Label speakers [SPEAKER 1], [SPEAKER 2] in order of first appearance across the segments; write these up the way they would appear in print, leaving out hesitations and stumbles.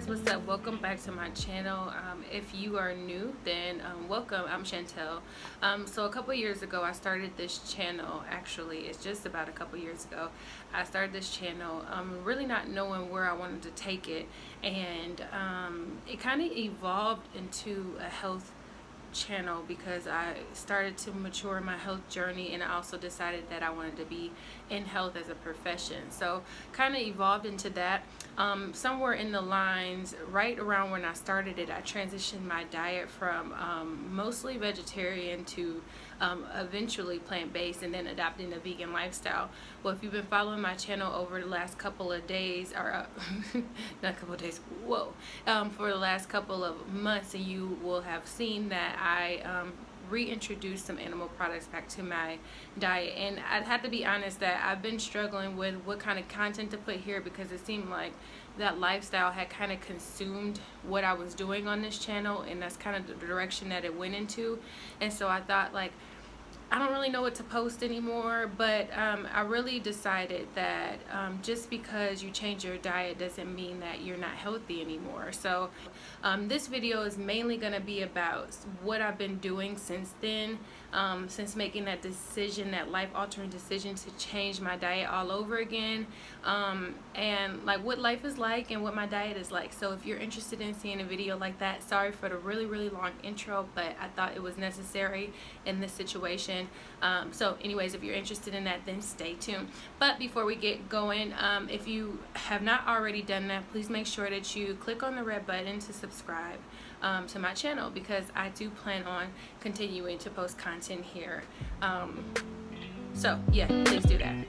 [SPEAKER 1] guys, what's up? Welcome back to my channel. If you are new, then welcome. I'm Chantell. So a couple years ago I started this channel. Actually, it's just about a couple years ago I started this channel, really not knowing where I wanted to take it, and it kind of evolved into a health channel because I started to mature in my health journey, and I also decided that I wanted to be in health as a profession. So kind of evolved into that. Somewhere in the lines, right around when I started it, I transitioned my diet from mostly vegetarian to eventually plant-based, and then adopting a vegan lifestyle. Well, if you've been following my channel over the last couple of days, or not a couple of days, whoa, for the last couple of months, and you will have seen that I reintroduced some animal products back to my diet. And I'd have to be honest that I've been struggling with what kind of content to put here, because it seemed like that lifestyle had kind of consumed what I was doing on this channel, and that's kind of the direction that it went into. And so I thought, like, I don't really know what to post anymore, but I really decided that just because you change your diet doesn't mean that you're not healthy anymore. So this video is mainly going to be about what I've been doing since then, since making that decision, that life-altering decision to change my diet all over again, and like what life is like and what my diet is like. So if you're interested in seeing a video like that, sorry for the really long intro, but I thought it was necessary in this situation. So anyways, if you're interested in that, then stay tuned. But before we get going, if you have not already done that, please make sure that you click on the red button to subscribe to my channel, because I do plan on continuing to post content here. So yeah, please do that.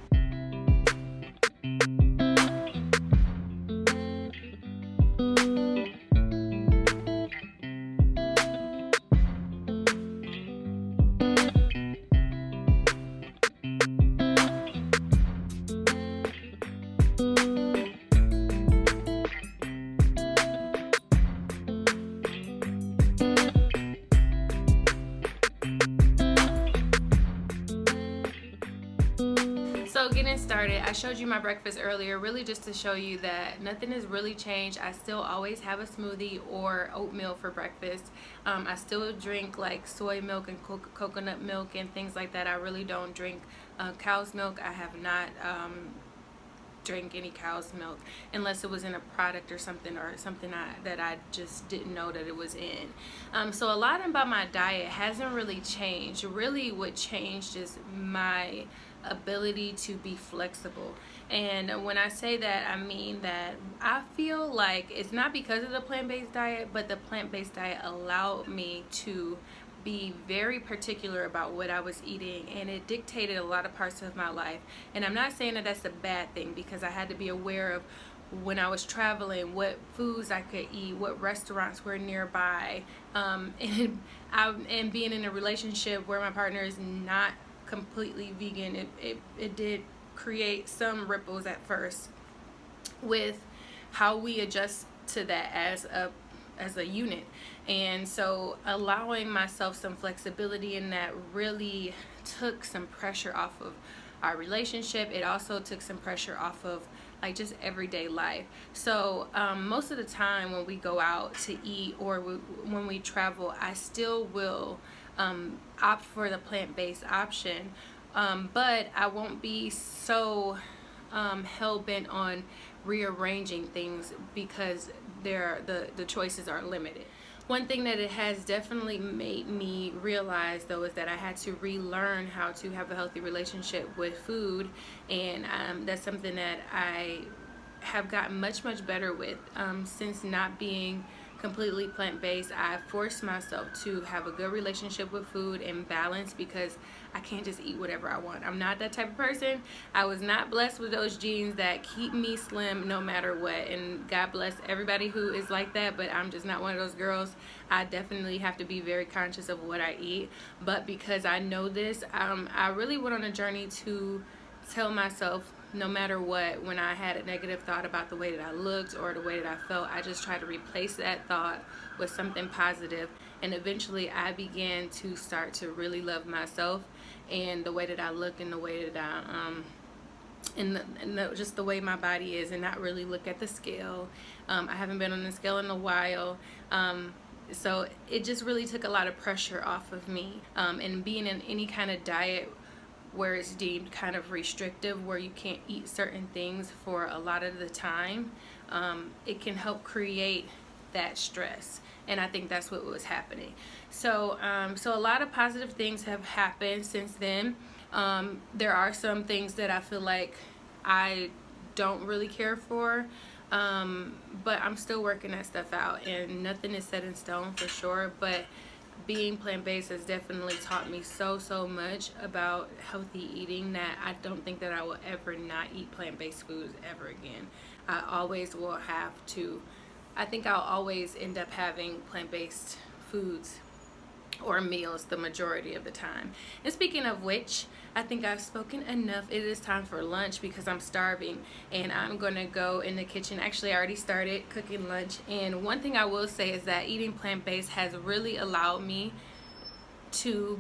[SPEAKER 1] So getting started, I showed you my breakfast earlier, really just to show you that nothing has really changed. I still always have a smoothie or oatmeal for breakfast. I still drink like soy milk and coconut milk and things like that. I really don't drink cow's milk. I have not drink any cow's milk unless it was in a product or something that I just didn't know that it was in. So a lot about my diet hasn't really changed. Really what changed is my ability to be flexible. And when I say that, I mean that I feel like it's not because of the plant-based diet, but the plant-based diet allowed me to be very particular about what I was eating, and it dictated a lot of parts of my life. And I'm not saying that that's a bad thing, because I had to be aware of when I was traveling what foods I could eat, what restaurants were nearby, and being in a relationship where my partner is not completely vegan, it did create some ripples at first with how we adjust to that as a unit. And so allowing myself some flexibility in that really took some pressure off of our relationship. It also took some pressure off of like just everyday life. So most of the time when we go out to eat or when we travel, I still will opt for the plant-based option, but I won't be so hell-bent on rearranging things, because the choices are limited. One thing that it has definitely made me realize, though, is that I had to relearn how to have a healthy relationship with food, and that's something that I have gotten much better with. Since not being completely plant-based, I forced myself to have a good relationship with food and balance, because I can't just eat whatever I want. I'm not that type of person. I was not blessed with those genes that keep me slim no matter what, and God bless everybody who is like that, but I'm just not one of those girls. I definitely have to be very conscious of what I eat. But because I know this, I really went on a journey to tell myself, no matter what, when I had a negative thought about the way that I looked or the way that I felt, I just tried to replace that thought with something positive. And eventually I began to start to really love myself and the way that I look and the way that just the way my body is, and not really look at the scale. I haven't been on the scale in a while. So it just really took a lot of pressure off of me. And being in any kind of diet where it's deemed kind of restrictive, where you can't eat certain things for a lot of the time, it can help create that stress. And I think that's what was happening. So a lot of positive things have happened since then. There are some things that I feel like I don't really care for, but I'm still working that stuff out, and nothing is set in stone for sure. But being plant-based has definitely taught me so much about healthy eating that I don't think that I will ever not eat plant-based foods ever again. I always will have to. I think I'll always end up having plant-based foods or meals the majority of the time. And speaking of which, I think I've spoken enough. It is time for lunch because I'm starving, and I'm gonna go in the kitchen. Actually, I already started cooking lunch, and one thing I will say is that eating plant-based has really allowed me to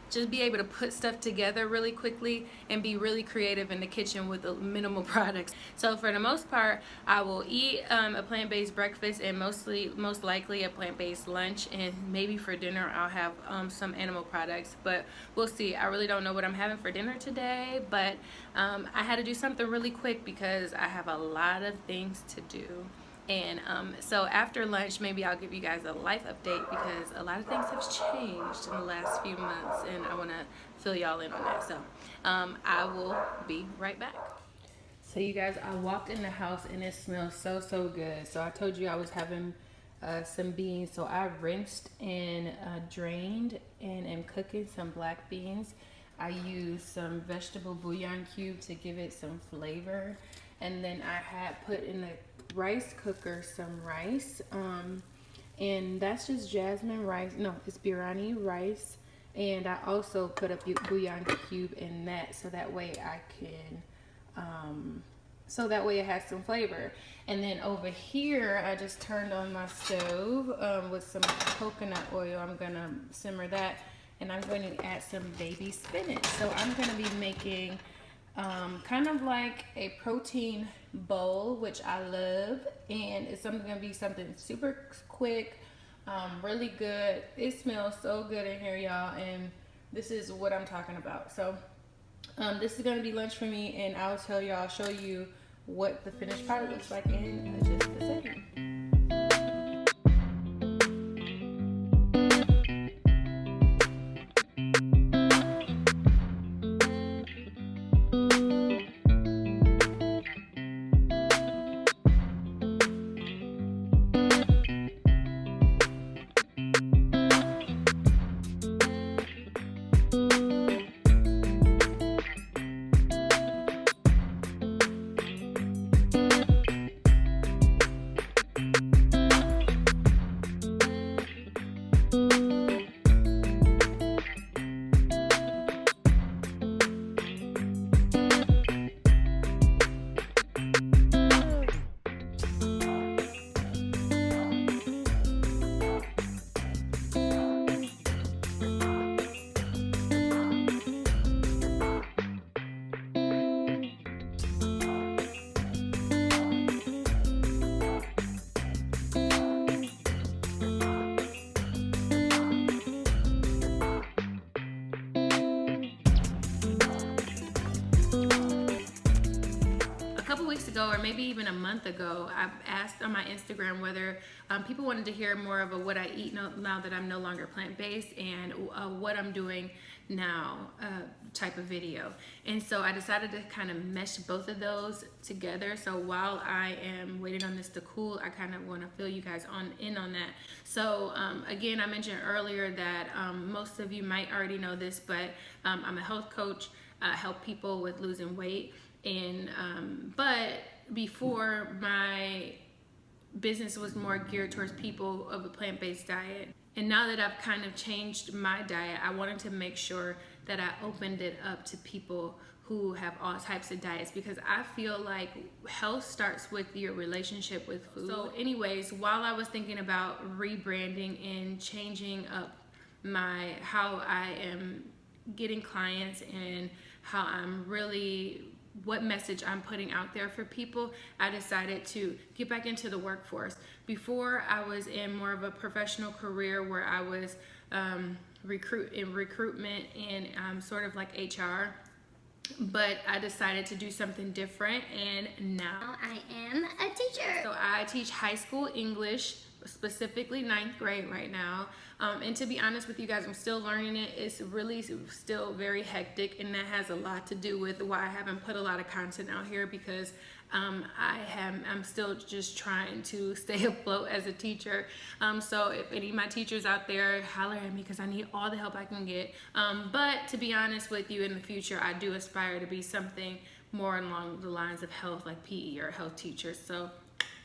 [SPEAKER 1] just be able to put stuff together really quickly and be really creative in the kitchen with minimal products. So for the most part, I will eat a plant-based breakfast and most likely a plant-based lunch, and maybe for dinner I'll have some animal products, but we'll see. I really don't know what I'm having for dinner today, but I had to do something really quick because I have a lot of things to do. And so after lunch, maybe I'll give you guys a life update because a lot of things have changed in the last few months, and I want to fill y'all in on that. So I will be right back. So you guys, I walked in the house and it smells so good. So I told you I was having some beans. So I rinsed and drained and am cooking some black beans. I used some vegetable bouillon cube to give it some flavor. And then I had put in the rice cooker some rice, and that's just jasmine rice. No, it's biryani rice, and I also put a bouillon cube in that, so that way I can it has some flavor. And then over here I just turned on my stove with some coconut oil. I'm gonna simmer that, and I'm going to add some baby spinach. So I'm gonna be making kind of like a protein bowl, which I love, and it's going to be something super quick, really good. It smells so good in here, y'all, and this is what I'm talking about. So this is going to be lunch for me, and I'll show you what the finished product looks like in just a second. Ago, or maybe even a month ago, I asked on my Instagram whether people wanted to hear more of what I eat now that I'm no longer plant-based, and what I'm doing now type of video. And so I decided to kind of mesh both of those together. So while I am waiting on this to cool, I kind of want to fill you guys in on that. So again, I mentioned earlier that most of you might already know this, but I'm a health coach. I help people with losing weight. And but before, my business was more geared towards people of a plant-based diet, and now that I've kind of changed my diet, I wanted to make sure that I opened it up to people who have all types of diets, because I feel like health starts with your relationship with food. So anyways, while I was thinking about rebranding and changing up how I am getting clients and how I'm really what message I'm putting out there for people, I decided to get back into the workforce. Before, I was in more of a professional career where I was recruitment and sort of like HR. But I decided to do something different, and now
[SPEAKER 2] I am a teacher.
[SPEAKER 1] So I teach high school English, specifically 9th grade right now. And to be honest with you guys, I'm still learning it. It's really still very hectic, and that has a lot to do with why I haven't put a lot of content out here, because I'm still just trying to stay afloat as a teacher. So if any of my teachers out there, holler at me, because I need all the help I can get. But to be honest with you, in the future, I do aspire to be something more along the lines of health, like PE or health teacher. So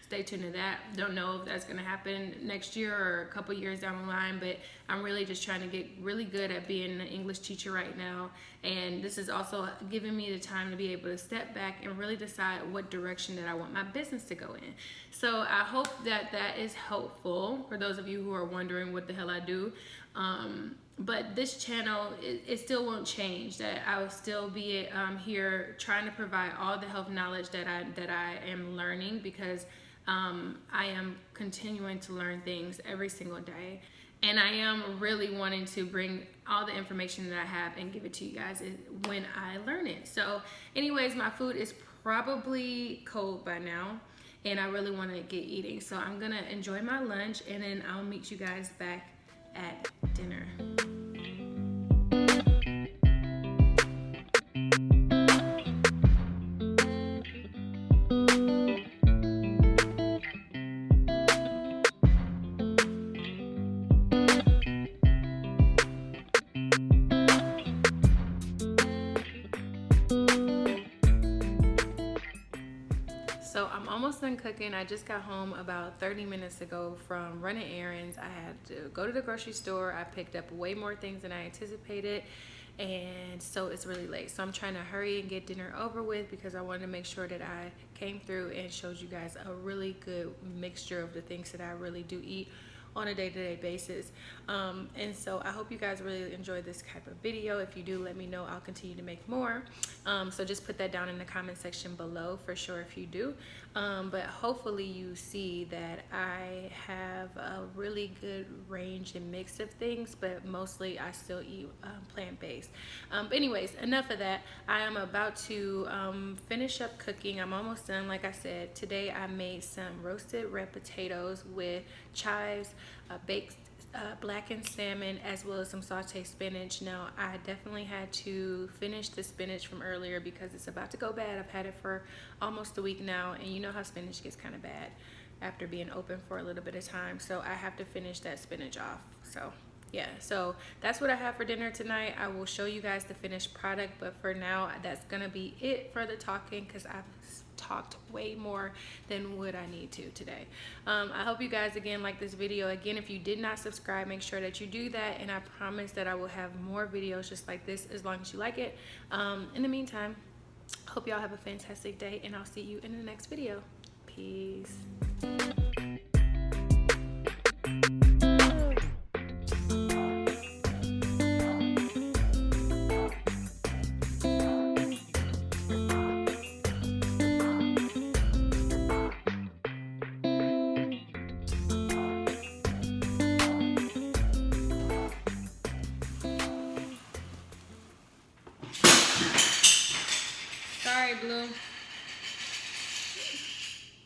[SPEAKER 1] stay tuned to that. Don't know if that's going to happen next year or a couple years down the line, but I'm really just trying to get really good at being an English teacher right now. And this is also giving me the time to be able to step back and really decide what direction that I want my business to go in. So I hope that that is helpful for those of you who are wondering what the hell I do. But this channel, it still won't change. That I will still be here trying to provide all the health knowledge that I am learning, because I am continuing to learn things every single day, and I am really wanting to bring all the information that I have and give it to you guys when I learn it. So anyways, my food is probably cold by now, and I really want to get eating, so I'm gonna enjoy my lunch, and then I'll meet you guys back at dinner. So I'm almost done cooking. I just got home about 30 minutes ago from running errands. I had to go to the grocery store. I picked up way more things than I anticipated, and so it's really late. So I'm trying to hurry and get dinner over with, because I wanted to make sure that I came through and showed you guys a really good mixture of the things that I really do eat on a day-to-day basis. And so I hope you guys really enjoy this type of video. If you do, let me know. I'll continue to make more. So just put that down in the comment section below for sure if you do. But hopefully you see that I have a really good range and mix of things, but mostly I still eat plant-based. But anyways, enough of that. I am about to finish up cooking. I'm almost done. Like I said, today I made some roasted red potatoes with chives, baked blackened salmon, as well as some sauteed spinach. Now I definitely had to finish the spinach from earlier because it's about to go bad. I've had it for almost a week now, and you know how spinach gets kind of bad after being open for a little bit of time, so I have to finish that spinach off. So yeah, so that's what I have for dinner tonight. I will show you guys the finished product, but for now that's gonna be it for the talking, because I've talked way more than what I need to today. I hope you guys again like this video. Again, if you did not subscribe, make sure that you do that, and I promise that I will have more videos just like this as long as you like it. In the meantime, hope y'all have a fantastic day, and I'll see you in the next video. Peace. Sorry, Blue.